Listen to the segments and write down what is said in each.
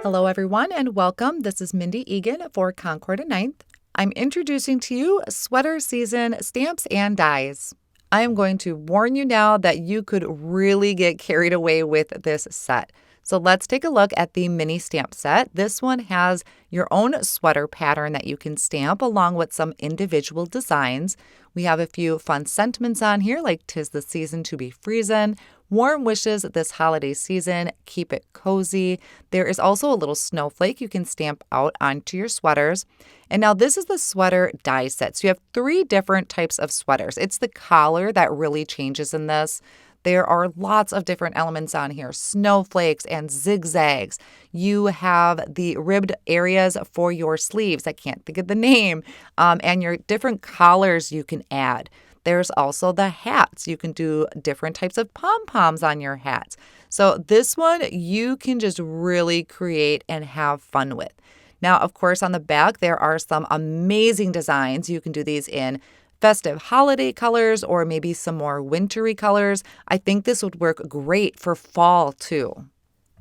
Hello everyone and welcome. This is Mindy Egan for Concord and Ninth. I'm introducing to you sweater season stamps and dies. I am going to warn you now that you could really get carried away with this set. So let's take a look at the mini stamp set. This one has your own sweater pattern that you can stamp along with some individual designs. We have a few fun sentiments on here like "'Tis the season to be freezin'," "Warm wishes this holiday season," "Keep it cozy." There is also a little snowflake you can stamp out onto your sweaters. And now this is the sweater die set. So you have 3 different types of sweaters. It's the collar that really changes in this. There are lots of different elements on here, snowflakes and zigzags. You have the ribbed areas for your sleeves. I can't think of the name. And your different collars you can add. There's also the hats. You can do different types of pom-poms on your hats. So this one you can just really create and have fun with. Now, of course, on the back, there are some amazing designs. You can do these in festive holiday colors or maybe some more wintry colors. I think this would work great for fall too.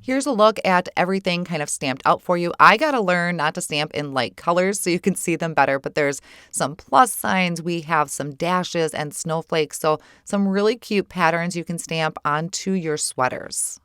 Here's a look at everything kind of stamped out for you. I got to learn not to stamp in light colors so you can see them better, but there's some plus signs. We have some dashes and snowflakes, so some really cute patterns you can stamp onto your sweaters.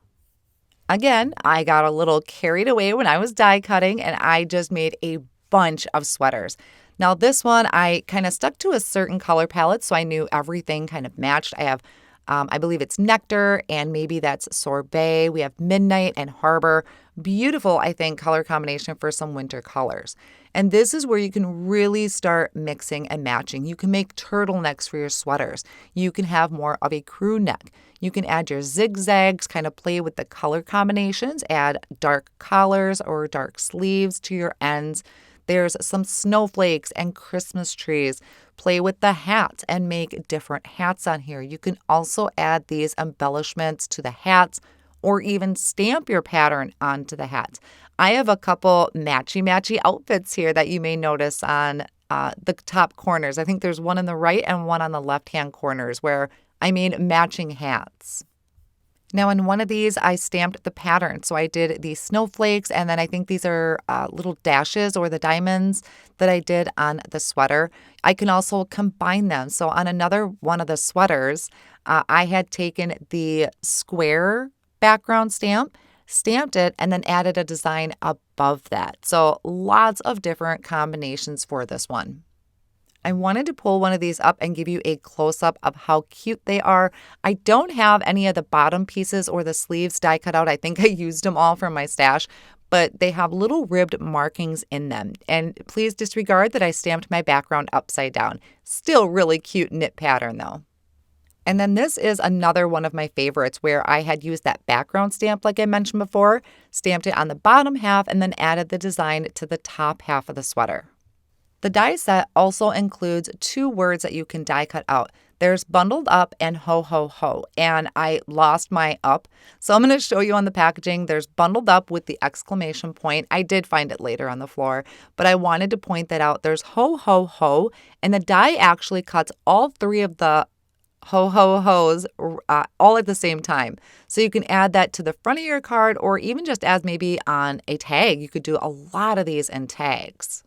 Again, I got a little carried away when I was die cutting and I just made a bunch of sweaters. Now this one, I kind of stuck to a certain color palette, so I knew everything kind of matched. I have, I believe it's Nectar, and maybe that's Sorbet. We have Midnight and Harbor. Beautiful, I think, color combination for some winter colors. And this is where you can really start mixing and matching. You can make turtlenecks for your sweaters. You can have more of a crew neck. You can add your zigzags, kind of play with the color combinations, add dark collars or dark sleeves to your ends. There's some snowflakes and Christmas trees. Play with the hats and make different hats on here. You can also add these embellishments to the hats or even stamp your pattern onto the hats. I have a couple matchy-matchy outfits here that you may notice on the top corners. I think there's one on the right and one on the left-hand corners where I made matching hats. Now, in one of these, I stamped the pattern. So I did the snowflakes, and then I think these are little dashes or the diamonds that I did on the sweater. I can also combine them. So on another one of the sweaters, I had taken the square background stamp, stamped it, and then added a design above that. So lots of different combinations for this one. I wanted to pull one of these up and give you a close-up of how cute they are. I don't have any of the bottom pieces or the sleeves die cut out. I think I used them all from my stash, but they have little ribbed markings in them. And please disregard that I stamped my background upside down. Still really cute knit pattern though. And then this is another one of my favorites where I had used that background stamp like I mentioned before, stamped it on the bottom half, and then added the design to the top half of the sweater. The die set also includes 2 words that you can die cut out. There's bundled up and ho, ho, ho. And I lost my up. So I'm going to show you on the packaging. There's bundled up with the exclamation point. I did find it later on the floor, but I wanted to point that out. There's ho, ho, ho. And the die actually cuts all 3 of the ho, ho, ho's all at the same time. So you can add that to the front of your card or even just as maybe on a tag. You could do a lot of these in tags.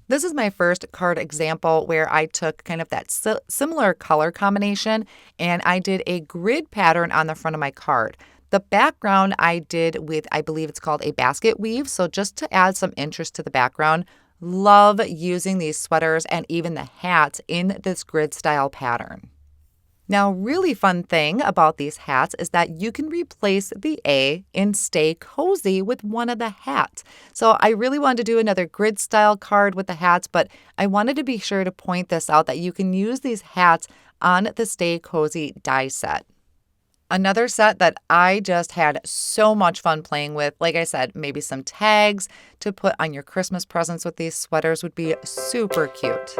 This is my first card example where I took kind of that similar color combination and I did a grid pattern on the front of my card. The background I did with, I believe it's called a basket weave. So just to add some interest to the background, love using these sweaters and even the hats in this grid style pattern. Now, really fun thing about these hats is that you can replace the A in Stay Cozy with one of the hats. So I really wanted to do another grid style card with the hats, but I wanted to be sure to point this out that you can use these hats on the Stay Cozy die set. Another set that I just had so much fun playing with, like I said, maybe some tags to put on your Christmas presents with these sweaters would be super cute.